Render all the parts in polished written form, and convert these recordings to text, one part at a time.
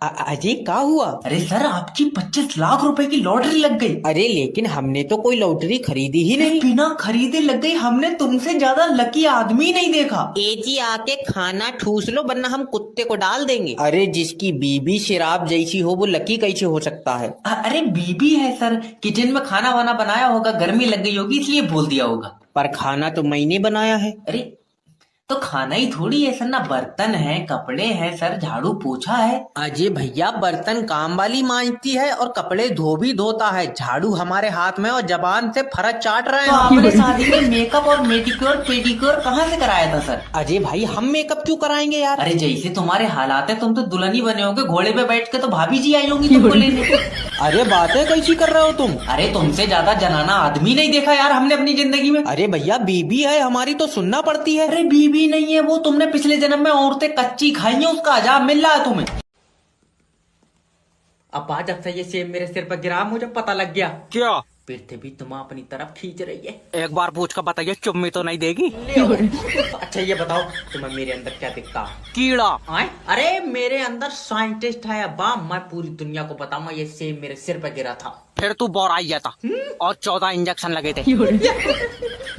अजय क्या हुआ? अरे सर, आपकी 25 लाख रुपए की लॉटरी लग गई। अरे लेकिन हमने तो कोई लॉटरी खरीदी ही नहीं। बिना खरीदे लग गई। हमने तुमसे ज्यादा लकी आदमी नहीं देखा। एजी आके खाना ठूस लो वरना हम कुत्ते को डाल देंगे। अरे जिसकी बीबी शराब जैसी हो वो लकी कैसे हो सकता है? अरे बीबी है सर, किचन में खाना वाना बनाया होगा, गर्मी लग गई होगी इसलिए बोल दिया होगा। पर खाना तो मैंने बनाया है। अरे तो खाना ही थोड़ी है सर, ना बर्तन है, कपड़े हैं सर, झाड़ू पोछा है। अजय भैया बर्तन काम वाली मांजती है और कपड़े धो भी धोता है। झाड़ू हमारे हाथ में और जबान से फरक चाट रहे तो हैं। आपने शादी में मेकअप और मेडिक्योर पेडिक्योर कहाँ से कराया था सर? अजय भाई हम मेकअप क्यों कराएंगे यार? अरे जैसे तुम्हारे हालात है, तुम तो दुल्हन ही बने होगे, घोड़े पे बैठ के तो भाभी जी आई होंगी तुमको लेने। अरे बातें कैसी कर रहे हो तुम? अरे तुमसे ज्यादा जनाना आदमी नहीं देखा यार हमने अपनी जिंदगी में। अरे भैया बीबी है हमारी तो सुनना पड़ती है। अरे बीबी नहीं है वो, तुमने पिछले जन्म में औरतें कच्ची खाई हैं, उसका अजाब मिल रहा है तुम्हें। अब आज जब से ये सेब मेरे सिर पर गिरा मुझे पता लग गया। क्या? पृथ्वी तुम अपनी तरफ खींच रही है। एक बार पूछ कर बताइए, चुम्मी तो नहीं देगी? अच्छा ये बताओ तुम्हें मेरे अंदर क्या दिखता है? कीड़ा। आए? अरे मेरे अंदर साइंटिस्ट है अब्बा, मैं पूरी दुनिया को बताऊंगा ये सेब मेरे सिर पर गिरा था। फिर तू बोराइया था और 14 इंजेक्शन लगे थे।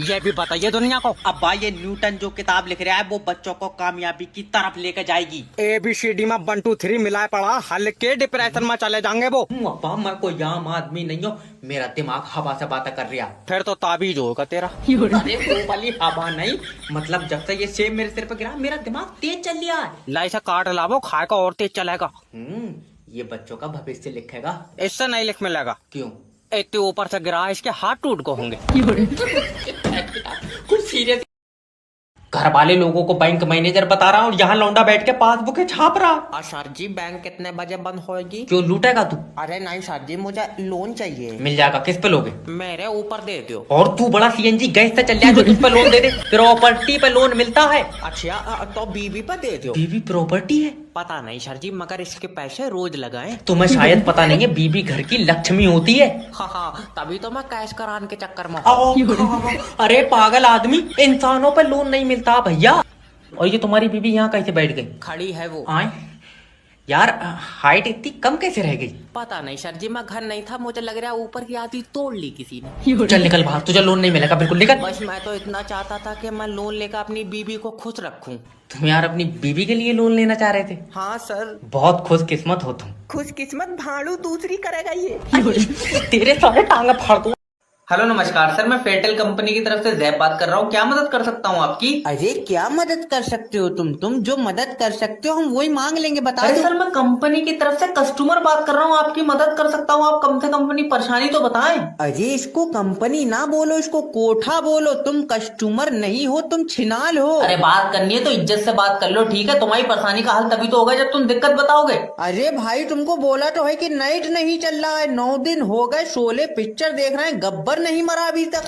ये भी बताइए दुनिया को। अब्बा ये न्यूटन जो किताब लिख रहा है वो बच्चों को कामयाबी की तरफ लेकर जाएगी। ABCD में 1 2 3 मिलाए पड़ा, हल्के डिप्रेशन में चले जाएंगे वो। अब्बा मैं कोई आम आदमी नहीं हूँ, मेरा दिमाग हवा से बातें कर रहा। फिर तो ताबीज होगा तेरा। अरे वो वाली हवा नहीं, मतलब जब से ये सेब मेरे सिर पर गिरा मेरा दिमाग तेज चल रहा है। लाई से काट लावो, खाए का और तेज चलेगा। ये बच्चों का भविष्य लिखेगा। इससे नहीं लिख मिलेगा। क्यों? इतने ऊपर से गिरा इसके हाथ टूट को होंगे। कुछ सीरियस। घर वाले लोगों को बैंक मैनेजर बता रहा हूँ, यहाँ लौंडा बैठ के पासबुक छाप रहा। सर जी बैंक कितने बजे बंद होगी? क्यों लूटेगा तू? अरे नहीं सर जी मुझे लोन चाहिए। मिल जाएगा, किस पे लोगे? मेरे ऊपर दे दो। और तू बड़ा CNG गैस से चल रहा है जो तुझ पे लोन दे दे। प्रॉपर्टी पे लोन मिलता है। अच्छा तो बीबी पर दे दो। बीबी प्रॉपर्टी है? पता नहीं सर जी मगर इसके पैसे रोज लगाएं। तुम्हें शायद पता नहीं है, बीबी घर की लक्ष्मी होती है। हाँ तभी तो मैं कैश कराने के चक्कर में। अरे पागल आदमी, इंसानों पे लोन नहीं मिलता भैया। और ये तुम्हारी बीबी यहाँ कैसे बैठ गई? खड़ी है वो। आए यार, हाइट इतनी कम कैसे रह गई? पता नहीं सर जी मैं घर नहीं था, मुझे लग रहा है ऊपर की आधी तोड़ ली किसी ने। चल निकल बाहर, तुझे लोन नहीं मिलेगा, बिल्कुल निकल। बस मैं तो इतना चाहता था कि मैं लोन लेकर अपनी बीबी को खुश रखूं। तुम यार अपनी बीबी के लिए लोन लेना चाह रहे थे? हाँ सर। बहुत खुश किस्मत हो तुम। खुश किस्मत भाड़ू दूसरी करेगा ये। तेरे सारे टांगे फाड़ दूं। हेलो नमस्कार सर, मैं फेयरटेल कंपनी की तरफ से जैब बात कर रहा हूँ, क्या मदद कर सकता हूँ आपकी? अरे क्या मदद कर सकते हो तुम जो मदद कर सकते हो हम वही मांग लेंगे, बता अरे दो। सर मैं कंपनी की तरफ से कस्टमर बात कर रहा हूँ, आपकी मदद कर सकता हूँ, आप कम से कम अपनी परेशानी तो बताएं। अरे इसको कंपनी ना बोलो, इसको कोठा बोलो। तुम कस्टमर नहीं हो, तुम छिनाल हो। अरे बात करनी है तो इज्जत से बात कर लो, ठीक है? तुम्हारी परेशानी का हल तभी तो होगा जब तुम दिक्कत बताओगे। अरे भाई तुमको बोला तो है कि नाइट नहीं चल रहा है, 9 दिन हो गए, शोले पिक्चर देख रहे हैं, गब्बर नहीं मरा अभी तक।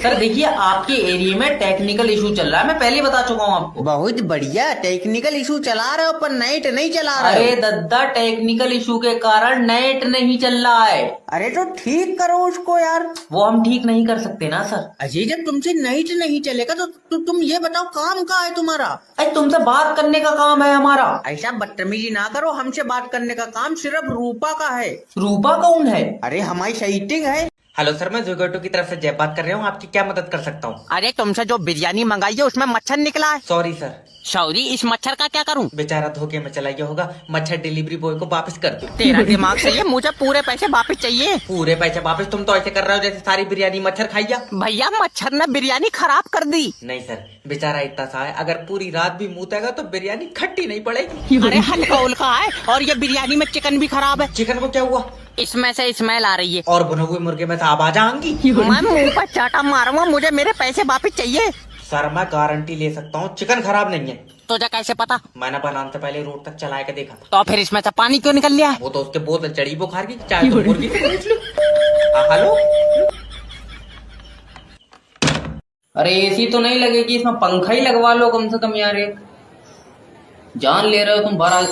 सर देखिए आपके एरिया में टेक्निकल इशू चल रहा है, मैं पहले बता चुका हूँ आपको। बहुत बढ़िया टेक्निकल इशू चला रहे हो पर नाइट नहीं चला रहे हो। अरे दद्दा, टेक्निकल इशू के कारण नेट नहीं चल रहा है। अरे तो ठीक करो उसको यार। वो हम ठीक नहीं कर सकते ना सर। अजय जब तुमसे नाइट नहीं चलेगा तो तुम ये बताओ काम का है तुम्हारा? अरे तुमसे बात करने का काम है हमारा। ऐसा बदतमीजी ना करो, हमसे बात करने का काम सिर्फ रूपा का है। रूपा कौन है? अरे हमारी सेटिंग है। हेलो सर, मैं जोगेटो की तरफ से जय बात कर रहा हूँ, आपकी क्या मदद कर सकता हूँ? अरे तुमसे जो बिरयानी मंगाई है उसमें मच्छर निकला है। Sorry sir. सॉरी, इस मच्छर का क्या करूं? बेचारा धोखे में चला गया होगा, मच्छर डिलीवरी बॉय को वापस कर दो। तेरा दिमाग सही है, मुझे पूरे पैसे वापस चाहिए। पूरे पैसे वापस? तुम तो ऐसे कर रहे हो जैसे सारी बिरयानी मच्छर खाई जा। भैया मच्छर ने बिरयानी खराब कर दी। नहीं सर, बेचारा इतना सा है, अगर पूरी रात भी मुतेगा तो बिरयानी खट्टी नहीं पड़ेगी। अरे हल्का उल्का है और ये बिरयानी में चिकन भी खराब है। चिकन को क्या हुआ? इसमें से स्मेल आ रही है और भुने हुए मुर्गे में से आवाज आएंगी। मैं मुंह पर चाटा मारूंगा, मुझे मेरे पैसे वापस चाहिए। सर मैं गारंटी ले सकता हूँ चिकन खराब नहीं है। तुझे कैसे पता? मैंने बनाने से पहले रोड तक चला के देखा था। तो फिर इसमें से पानी क्यों निकल लिया है? वो तो उसके बोतल चढ़ी बुखार की, चाहे तो मुर्गी से पूछ लो। हेलो, अरे एसी तो नहीं लगेगी इसमें, पंखा ही लगवा लो कम से कम यार। एक जान ले रहे हो तुम बाहर।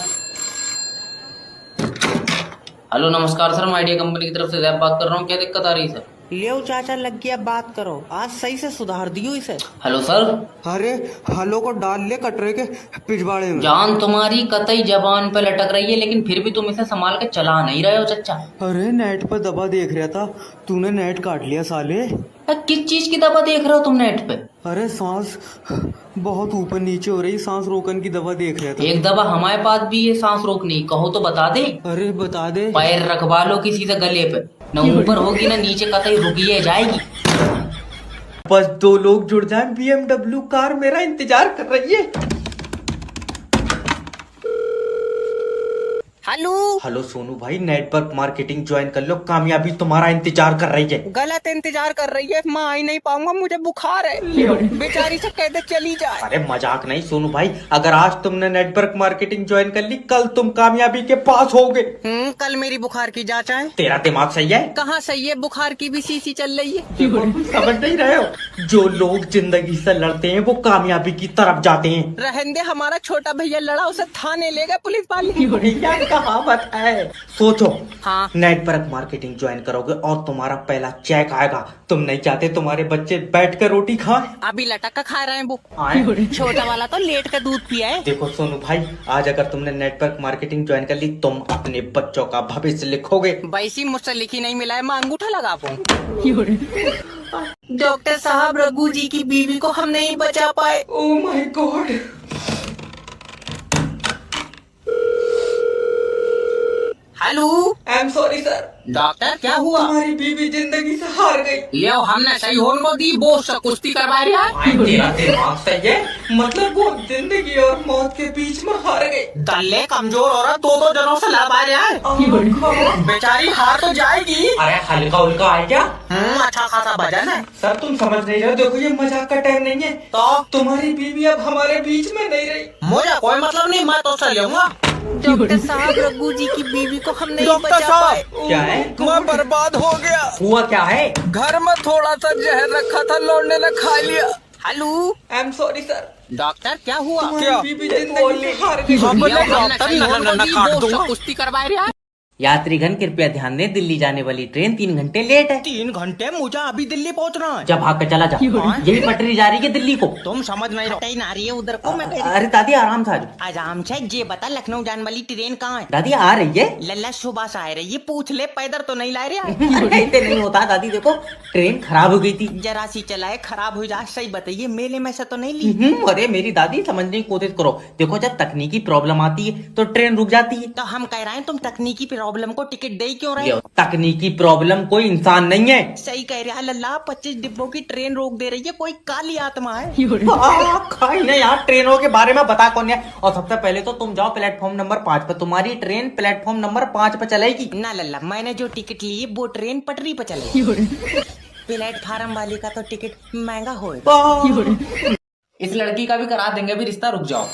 हेलो नमस्कार सर, मैं आइडिया कंपनी की तरफ से जैब बात कर रहा हूँ, क्या दिक्कत आ रही है सर? लियो चाचा लग गया बात करो, आज सही से सुधार दियो इसे। Hello sir. अरे हलो को डाल ले कटरे के पिछवाड़े में। जान तुम्हारी कतई जबान पे लटक रही है, लेकिन फिर भी तुम इसे संभाल के चला नहीं रहे हो चच्चा। अरे नेट पर दवा देख रहा था, तूने नेट काट लिया साले। किस चीज की दवा देख रहे हो तुम नेट पे? अरे सांस बहुत ऊपर नीचे हो रही, सांस रोकन की दवा देख रहा था। एक दवा हमारे पास भी है सांस रोकनी, कहो तो बता दे। अरे बता दे। पैर रखवा लो किसी से गले पे, न ऊपर होगी न नीचे, कतई रुकी है जाएगी। बस 2 लोग जुड़ जाएं, BMW कार मेरा इंतजार कर रही है। हेलो सोनू भाई, नेटवर्क मार्केटिंग ज्वाइन कर लो, कामयाबी तुम्हारा इंतजार कर रही है। गलत इंतजार कर रही है, मैं आ ही नहीं पाऊंगा, मुझे बुखार है। बेचारी से कह दे चली जाए। अरे मजाक नहीं सोनू भाई, अगर आज तुमने नेटवर्क मार्केटिंग ज्वाइन कर ली, कल तुम कामयाबी के पास होगे। कल मेरी बुखार की जांच है। तेरा दिमाग सही है? कहाँ सही है, बुखार की भी सीसी चल रही है। समझ नहीं रहे हो? जो लोग जिंदगी से लड़ते हैं वो कामयाबी की तरफ जाते हैं। रहने दे, हमारा छोटा भैया लड़ा, उसे थाने ले गए पुलिस वाले। कहावत है। सोचो, हाँ। नेटवर्क मार्केटिंग ज्वाइन करोगे और तुम्हारा पहला चेक आएगा। तुम नहीं चाहते तुम्हारे बच्चे बैठ कर रोटी खाएं? अभी लटक कर खा रहे हैं वो। आए। छोटा वाला तो लेट कर दूध पिया है। देखो सोनू भाई, आज अगर तुमने नेटवर्क मार्केटिंग ज्वाइन कर ली, तुम अपने बच्चों का भविष्य लिखोगे। वैसी मुझसे लिखी नहीं मिला है, मैं अंगूठा लगा पाऊँ। डॉक्टर साहब, रघु जी की बीवी को हम नहीं बचा पाए। Oh my God. Hello, I am sorry sir. Doctor क्या हुआ? तुम्हारी बीवी जिंदगी से हार गई। ले हमने सही होने को दी, वो उससे कुश्ती करवा रहा है। तेरा दिमाग सही है? मतलब वो जिंदगी और मौत के बीच में हार गई। दल्ले कमजोर औरत 2-2 जनों से लड़वा रहा है। बेचारी हार तो जाएगी। अरे हल्का उल्का है क्या? अच्छा खासा वजन है। सर तुम समझ नहीं रहे हो, देखो ये मजाक का टाइम नहीं है। तो तुम्हारी बीवी अब हमारे बीच में नहीं रही। मुझे कोई मतलब नहीं, मैं तो से लूंगा। डॉक्टर साहब, रघु जी की बीवी को हम नहीं बचा पाए। क्या है? मैं बर्बाद हो गया। हुआ क्या है? घर में थोड़ा सा जहर रखा था, लौंडे ने खा लिया। Hello, I am sorry sir. Doctor क्या हुआ? तुम्हारी बीवी जिंदगी से हार गई। कुश्ती करवा रहा है। यात्रीगण कृपया ध्यान दें, दिल्ली जाने वाली ट्रेन 3 घंटे लेट है। 3 घंटे? मुझे अभी दिल्ली पहुंचना है। जब भाग कर चला जा, यही पटरी जा रही है दिल्ली को। तुम समझ नहीं रहे ना रही है उधर को। मैं अरे दादी आराम से आ जाओ। आराम से ये बता, लखनऊ जाने वाली ट्रेन कहाँ है? दादी आ रही है। लल्ला सुबह से आ रही है, पूछ ले, पैदल तो नहीं ला रहा है। ऐसे नहीं होता दादी, देखो ट्रेन खराब हो गई थी। जरा सी चलाए, खराब हो जाए। सही बताइए, मेले में से तो नहीं ली? अरे मेरी दादी समझने की कोशिश करो, देखो जब तकनीकी प्रॉब्लम आती है तो ट्रेन रुक जाती है। तो हम कह रहे हैं, तुम तकनीकी प्रॉब्लम को टिकट दे क्यों रहे? तकनीकी प्रॉब्लम कोई इंसान नहीं है। सही कह रहा है लल्ला, 25 डिब्बों की ट्रेन रोक दे रही है, कोई काली आत्मा है। खाई ना यार, ट्रेनों के बारे में बता कौन है। और सबसे पहले तो तुम जाओ प्लेटफॉर्म नंबर 5 पे, तुम्हारी ट्रेन प्लेटफॉर्म नंबर 5 पे चलेगी। ना लल्ला, मैंने जो टिकट ली वो ट्रेन पटरी पे चलेगी। प्लेटफार्म वाले का तो टिकट महंगा होगा। इस लड़की का भी करा देंगे भी रिश्ता, रुक जाओ।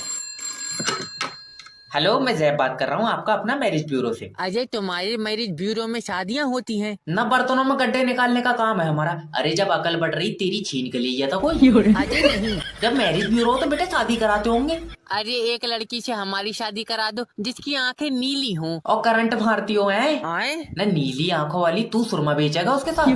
हेलो, मैं जैब बात कर रहा हूँ, आपका अपना मैरिज ब्यूरो से। अजय, तुम्हारे मैरिज ब्यूरो में शादियाँ होती हैं? न बर्तनों में गड्ढे निकालने का काम है हमारा। अरे जब अकल बढ़ रही तेरी छीन के लिए था कोई? अजय नहीं। जब मैरिज ब्यूरो हो तो बेटे शादी कराते होंगे। अरे एक लड़की से हमारी शादी करा दो जिसकी आंखें नीली हों और करंट मारती हो हैं? आए न नीली आंखों वाली तू सुरमा बेचेगा उसके साथ।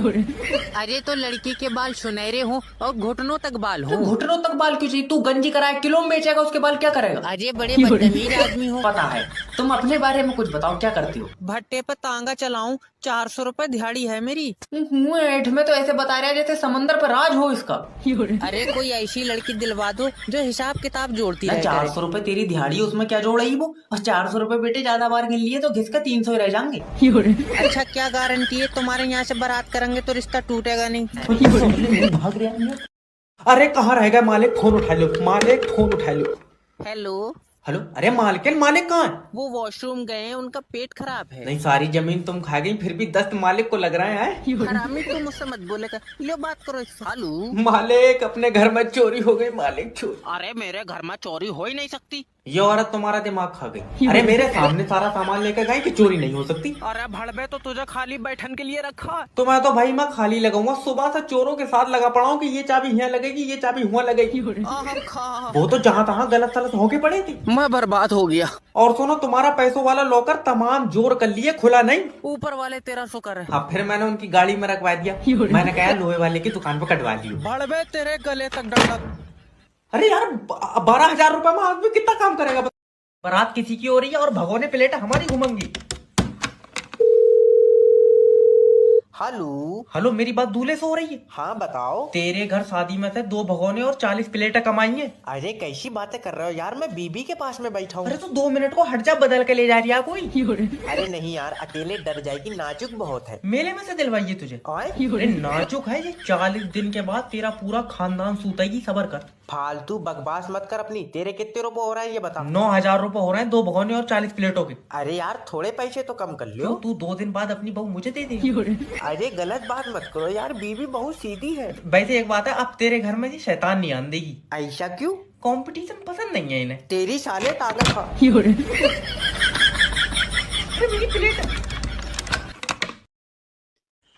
अरे तो लड़की के बाल सुनहरे हों और घुटनों तक बाल तो हों। घुटनों तक बाल क्यों चाहिए? तू गंजी कराए किलो में बेचेगा, उसके बाल क्या करेगा? अरे बड़े बदतमीज आदमी हो। पता है। तुम अपने बारे में कुछ बताओ, क्या करती हो? भट्टे पे तांगा चलाऊं, 400 रुपए दिहाड़ी है मेरी। ऐठ में तो ऐसे बता रहा है जैसे समंदर पर राज हो इसका। अरे कोई ऐसी लड़की दिलवा दो जो हिसाब किताब जोड़ती है। 400 रुपए तेरी दिहाड़ी, उसमें क्या जोड़ रही वो? और 400 रुपए बेटे ज्यादा बार गिन लिए तो घिस के 300 ही रह जाएंगे। अच्छा, क्या गारंटी है तुम्हारे यहाँ से बारात करेंगे तो रिश्ता टूटेगा नहीं? भाग रहा है। अरे कहाँ रह गए मालिक? फोन उठा लो मालिक, फोन उठा लो। हेलो हेलो, अरे मालिक कहाँ है? वो वॉशरूम गए हैं, उनका पेट खराब है। नहीं, सारी जमीन तुम खा गई, फिर भी दस्त मालिक को लग रहा है। हरामी, तुम मुझसे मत बोलेगा। लो बात करो। सालू मालिक, अपने घर में चोरी हो गई मालिक, चोरी। अरे मेरे घर में चोरी हो ही नहीं सकती। ये औरत तुम्हारा दिमाग खा गई। अरे मेरे सामने सारा सामान लेकर गए कि चोरी नहीं हो सकती। अरे भड़बे तो तुझे खाली बैठन के लिए रखा है। तो मैं तो भाई मैं खाली लगाऊंगा, सुबह से चोरों के साथ लगा पड़ा हूँ कि ये चाबी यहाँ लगेगी, ये चाबी वहाँ लगेगी। वो तो जहाँ तहाँ गलत सलत होके पड़े थी। मैं बर्बाद हो गया। और सुनो, तुम्हारा पैसों वाला लॉकर तमाम जोर कर लिए, खुला नहीं। ऊपर वाले तेरा शुक्र है। अब फिर मैंने उनकी गाड़ी में रखवा दिया। मैंने कहा लोहे वाले की दुकान पर कटवा लियो। भड़बे तेरे गले तक डंडा। अरे यार 12,000 रुपए में आदमी कितना काम करेगा। बारात किसी की हो रही है और भगोने प्लेट हमारी घूमेंगी। हेलो। हेलो, मेरी बात दूल्हे से हो रही है? हाँ बताओ। तेरे घर शादी में से 2 भगोने और 40 प्लेटें कमाई है। अरे कैसी बातें कर रहे हो यार, मैं बीबी के पास में बैठा हूँ। अरे तो 2 मिनट को हट जा, बदल के ले जा रही है कोई। अरे नहीं यार, अकेले डर जाएगी, नाजुक बहुत है। मेले में से दिलवाइए तुझे। अरे नाजुक है ये, 40 दिन के बाद तेरा पूरा खानदान सूतेगी, सबर कर। फालतू बकवास मत कर अपनी। तेरे कितने रुपए हो रहे हैं ये बता। 9,000 रुपए हो रहे हैं 2 भगोने और 40 प्लेटों के। अरे यार थोड़े पैसे तो कम कर लो। तू 2 दिन बाद अपनी बहू मुझे दे दे। अरे गलत बात मत करो यार, बीबी बहुत सीधी है। वैसे एक बात है, अब तेरे घर में जी शैतान नहीं आन देगी। ऐसा क्यों? कंपटीशन पसंद नहीं है इन्हें। तेरी साले ताकत खा।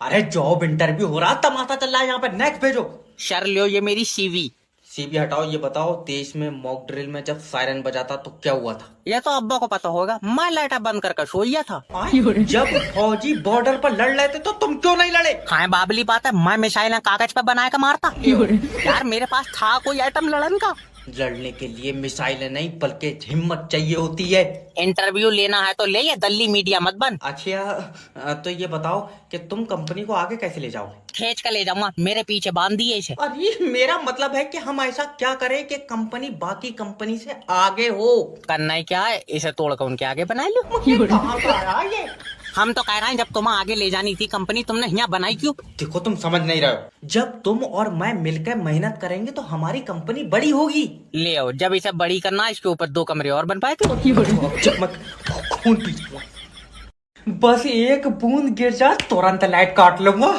अरे जॉब इंटरव्यू हो रहा, तमाशा चल रहा है यहाँ पे। नेक्स्ट भेजो। शर लियो ये मेरी सीवी। सीबी हटाओ। ये बताओ, देश में मॉक ड्रिल में जब सायरन बजाता तो क्या हुआ था? ये तो अब्बा को पता होगा, मैं लाइटा बंद कर सोया था। जब फौजी बॉर्डर पर लड़ रहे थे तो तुम क्यों नहीं लड़े? हाँ बाबली बात है, मैं मिसाइल कागज पे बना के मारता। यार मेरे पास था कोई आइटम लड़न का। लड़ने के लिए मिसाइल नहीं बल्कि हिम्मत चाहिए होती है। इंटरव्यू लेना है तो ले, ये दल्ली मीडिया मत बन। अच्छा तो ये बताओ कि तुम कंपनी को आगे कैसे ले जाओगे? खींच कर ले जाऊंगा, मेरे पीछे बांध दिए इसे। अरे मेरा मतलब है कि हम ऐसा क्या करें कि कंपनी बाकी कंपनी से आगे हो। करना ही क्या है, इसे तोड़कर उनके आगे बना लो। कहाँ का आया ये? हम तो कह रहे हैं जब तुम्हें आगे ले जानी थी कंपनी, तुमने यहाँ बनाई क्यों? देखो तुम समझ नहीं रहे हो। जब तुम और मैं मिलकर मेहनत करेंगे तो हमारी कंपनी बड़ी होगी। ले आओ, जब इसे बड़ी करना इसके ऊपर 2 कमरे और बन पाए थे। खून पी लूंगा। बस एक बूंद गिर जा तुरंत लाइट काट लूंगा।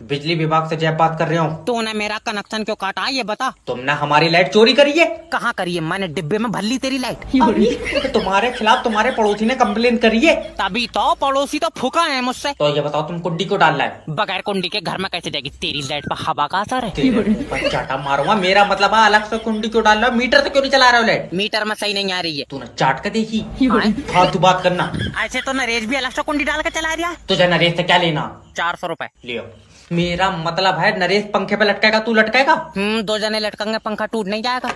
बिजली विभाग से जय बात कर रहे हो। तूने मेरा कनेक्शन क्यों काटा ये बता। तुमने हमारी लाइट चोरी करी है। कहाँ करी है? मैंने डिब्बे में भर ली तेरी लाइट। तुम्हारे खिलाफ तुम्हारे पड़ोसी ने कंप्लेन करी है। तभी तो पड़ोसी तो फूका है मुझसे। तो ये बताओ, तुम कुंडी को डाल रहा है? बगैर कुंडी के घर में कैसे जाएगी? तेरी लाइट पर हवा का असर है। तेरे ऊपर चाटा मारूंगा। मेरा मतलब है अलग से कुंडी क्यों डाल रहा है? मीटर से क्यों नहीं चला रहे हो लाइट? मीटर में सही नहीं आ रही है। तूने चाट कर देखी? हाँ? फालतू बात करना। ऐसे तो नरेश भी अलग से कुंडी डाल के चला रहा है। तुझे नरेश से क्या लेना? 400 रुपए। लियो। मेरा मतलब है नरेश पंखे पे लटकेगा, तू लटकेगा? 2 जने लटकेंगे, पंखा टूट नहीं जाएगा।